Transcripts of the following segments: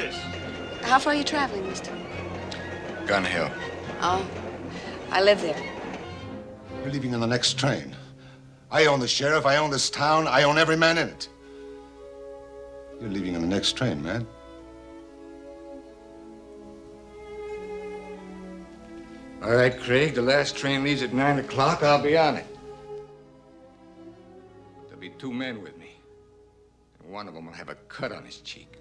this? How far are you traveling, mister? Gun Hill. Oh, I live there. You're leaving on the next train. I own the sheriff, I own this town, I own every man in it. You're leaving on the next train, man. All right, Craig, the last train leaves at 9 o'clock. I'll be on it. There'll be 2 men with me. And one of them will have a cut on his cheek.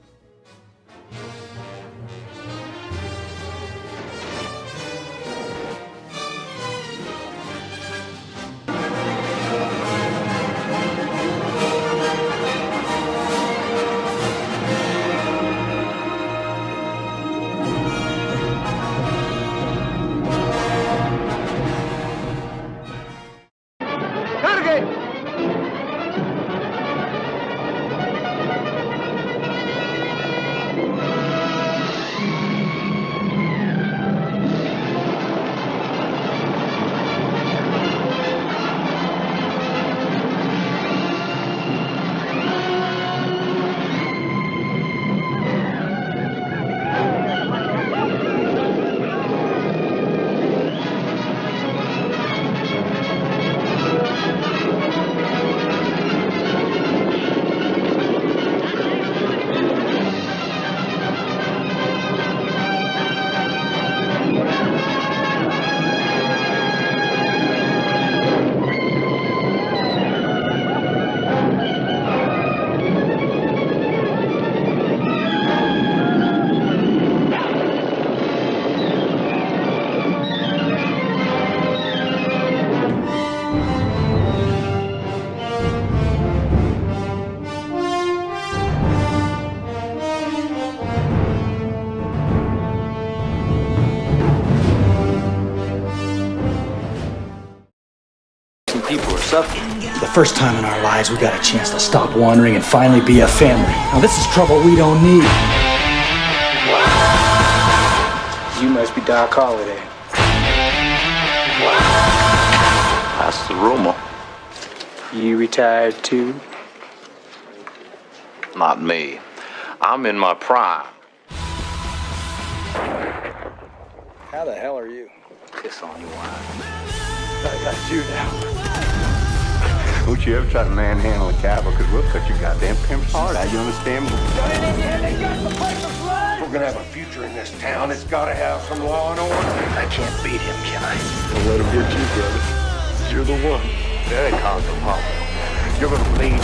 The first time in our lives we got a chance to stop wandering and finally be a family. Now this is trouble we don't need. You must be Doc Holliday. That's the rumor. You retired too? Not me. I'm in my prime. How the hell are you? Piss on your wine. I got you now. Don't you ever try to manhandle a cowboy, because we'll cut your goddamn pimp's heart out, you understand me? We're gonna have a future in this town. It's gotta have some law and order. I can't beat him, can I? Don't let him get you, brother. You're the one. Very cosmopolitan. You're gonna bleed.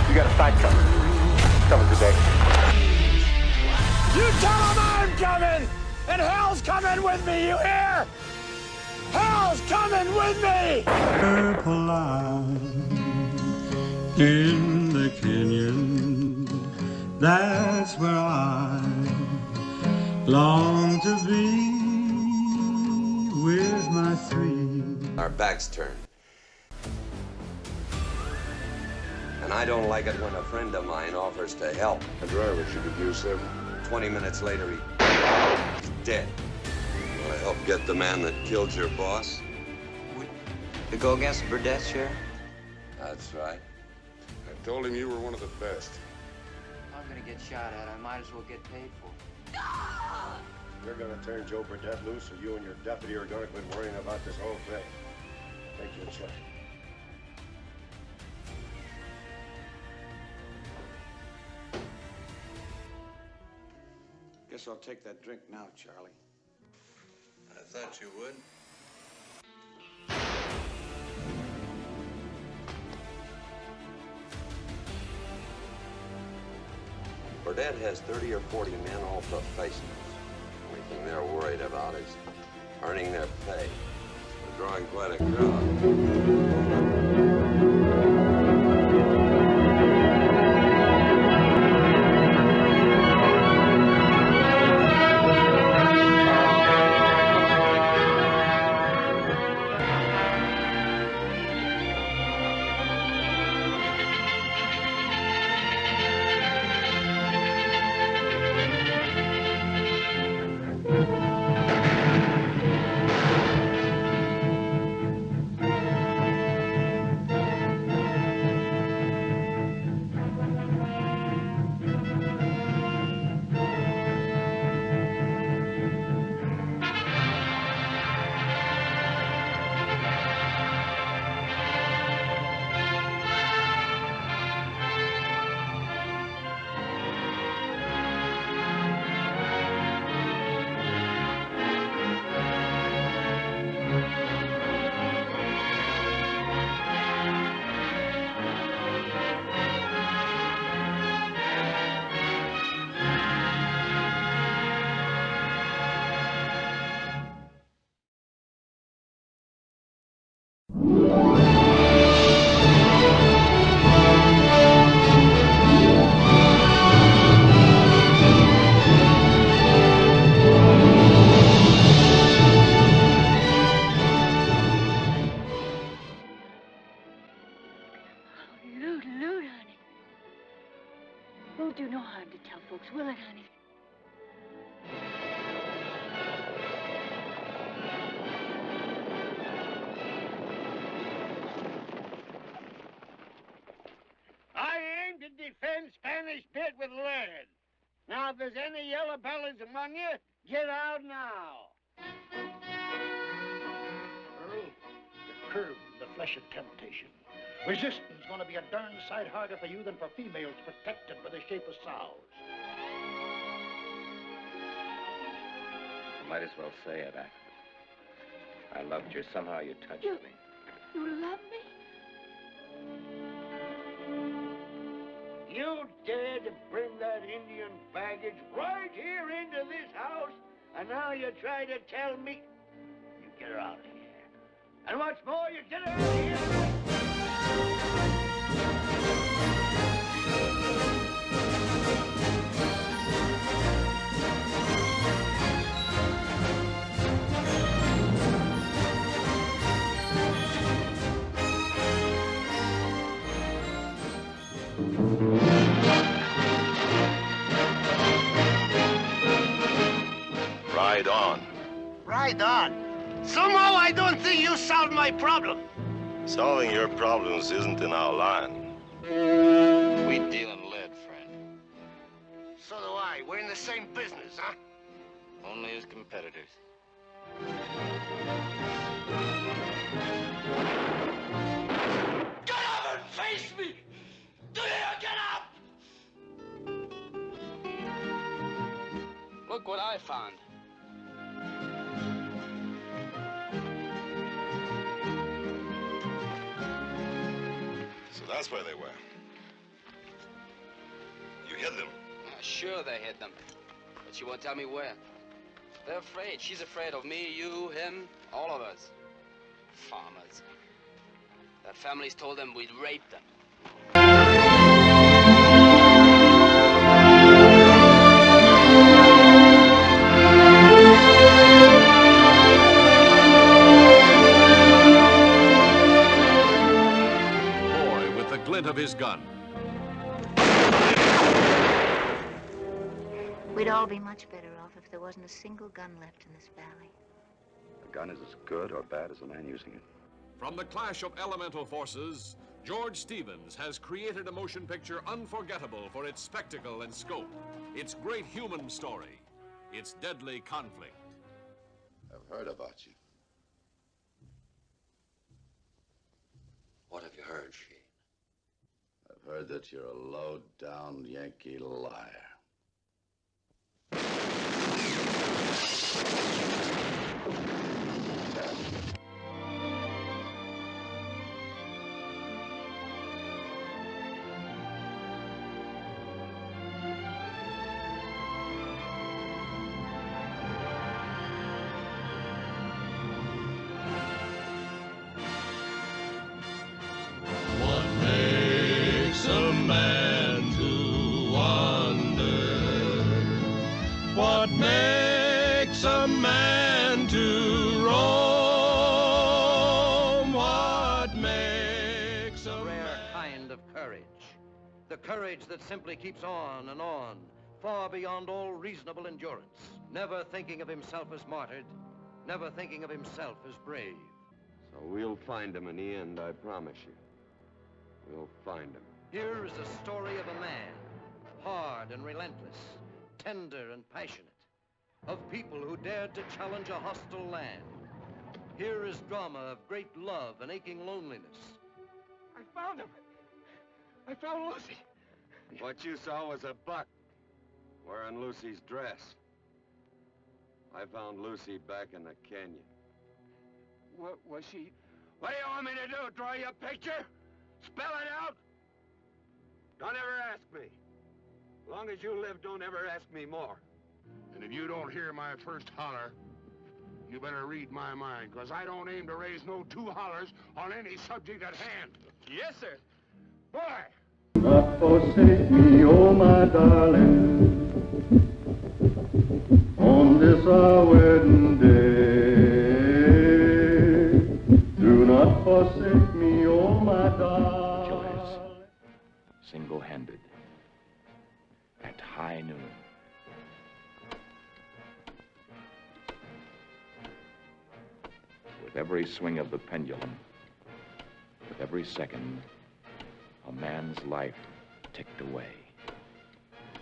You got a fight coming. It's coming today. You tell them I'm coming! And hell's coming with me, you hear? Hell's coming with me! Purple line in the canyon, that's where I long to be with my 3. Our backs turned. And I don't like it when a friend of mine offers to help. A driver should have used 7. 20 minutes later, he's dead. Will I help get the man that killed your boss? To go against the Burdett, Sheriff? That's right. I told him you were one of the best. I'm gonna get shot at. I might as well get paid for it. You're gonna turn Joe Burdett loose, or you and your deputy are gonna quit worrying about this whole thing. Take your choice. Guess I'll take that drink now, Charlie. I thought you would. Burdett has 30 or 40 men, all professionals. Only thing they're worried about is earning their pay. We're drawing quite a crowd. if there's any yellow bellies among you, get out now. Earl, you're curbed in the flesh of temptation. Resistance is going to be a darn sight harder for you than for females protected by the shape of sows. You might as well say it. I loved you. Somehow you touched me. You love me? You dared to bring that Indian baggage right here into this house, and now you try to tell me. You get her out of here. And what's more, you get her out of here. Ride on. Ride on. Somehow I don't think you solved my problem. Solving your problems isn't in our line. We deal in lead, friend. So do I. We're in the same business, huh? Only as competitors. Get up and face me! Do you get up? Look what I found. So that's where they were. You hid them. Sure they hid them. But she won't tell me where. They're afraid. She's afraid of me, you, him, all of us. Farmers. Their families told them we'd rape them. Boy with the glint of his gun. We'd all be much better off if there wasn't a single gun left in this valley. A gun is as good or bad as the man using it. From the clash of elemental forces, George Stevens has created a motion picture unforgettable for its spectacle and scope, its great human story, its deadly conflict. I've heard about you. What have you heard, Sheen? I've heard that you're a low-down Yankee liar. What makes a man to roam? What makes a rare kind of courage. The courage that simply keeps on and on, far beyond all reasonable endurance, never thinking of himself as martyred, never thinking of himself as brave. So we'll find him in the end, I promise you. We'll find him. Here is the story of a man, hard and relentless, tender and passionate, of people who dared to challenge a hostile land. Here is drama of great love and aching loneliness. I found him. I found Lucy. What you saw was a buck wearing Lucy's dress. I found Lucy back in the canyon. What was she? What do you want me to do? Draw you a picture? Spell it out? Don't ever ask me. As long as you live, don't ever ask me more. And if you don't hear my first holler, you better read my mind, because I don't aim to raise no two hollers on any subject at hand. Yes, sir. Boy! Not forsake me, oh my darling, on this our wedding day. Do not forsake me, oh my darling. Joyous, single-handed, at high noon. With every swing of the pendulum, with every second, a man's life ticked away.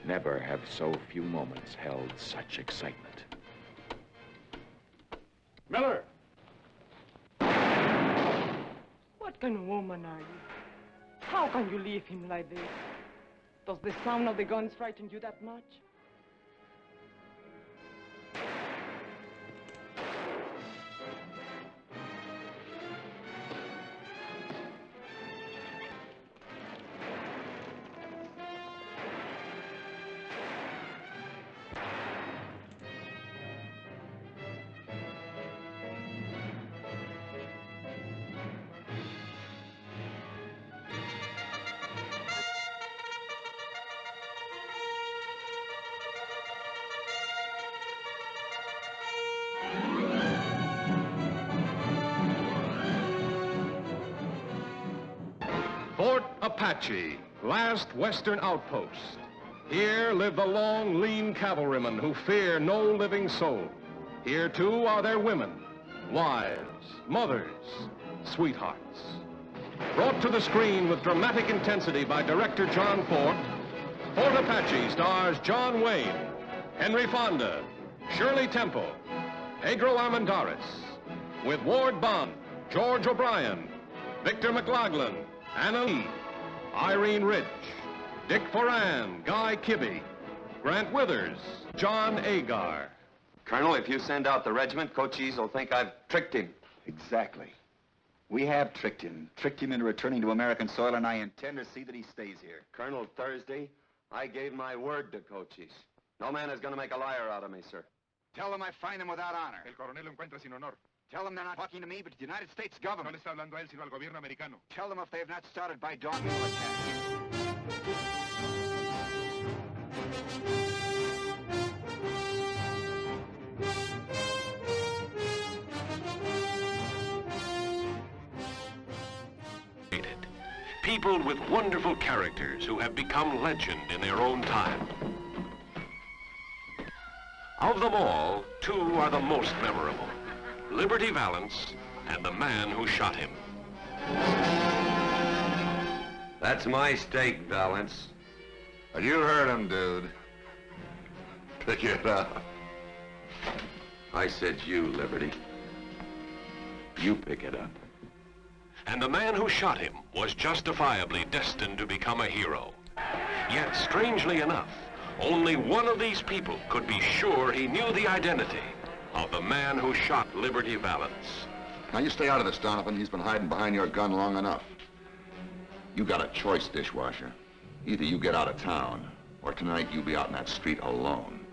Never have so few moments held such excitement. Miller! What kind of woman are you? How can you leave him like this? Does the sound of the guns frighten you that much? Fort Apache, last western outpost. Here live the long, lean cavalrymen who fear no living soul. Here, too, are their women, wives, mothers, sweethearts. Brought to the screen with dramatic intensity by director John Ford, Fort Apache stars John Wayne, Henry Fonda, Shirley Temple, Pedro Armendariz, with Ward Bond, George O'Brien, Victor McLaughlin, Anna Lee, Irene Rich, Dick Foran, Guy Kibbe, Grant Withers, John Agar. Colonel, if you send out the regiment, Cochise will think I've tricked him. Exactly. We have tricked him into returning to American soil, and I intend to see that he stays here. Colonel, Thursday, I gave my word to Cochise. No man is going to make a liar out of me, sir. Tell them I find him without honor. El coronel lo encuentra sin honor. Tell them they're not talking to me, but to the United States government. No le está hablando a él, sino al gobierno americano. Tell them if they have not started by dawn, we will attack. People with wonderful characters who have become legend in their own time. Of them all, two are the most memorable: Liberty Valance and the man who shot him. That's my stake, Valance. You heard him, dude. Pick it up. I said you, Liberty. You pick it up. And the man who shot him was justifiably destined to become a hero. Yet, strangely enough, only one of these people could be sure he knew the identity of the man who shot Liberty Valance. Now, you stay out of this, Donovan. He's been hiding behind your gun long enough. You got a choice, dishwasher. Either you get out of town, or tonight you'll be out in that street alone.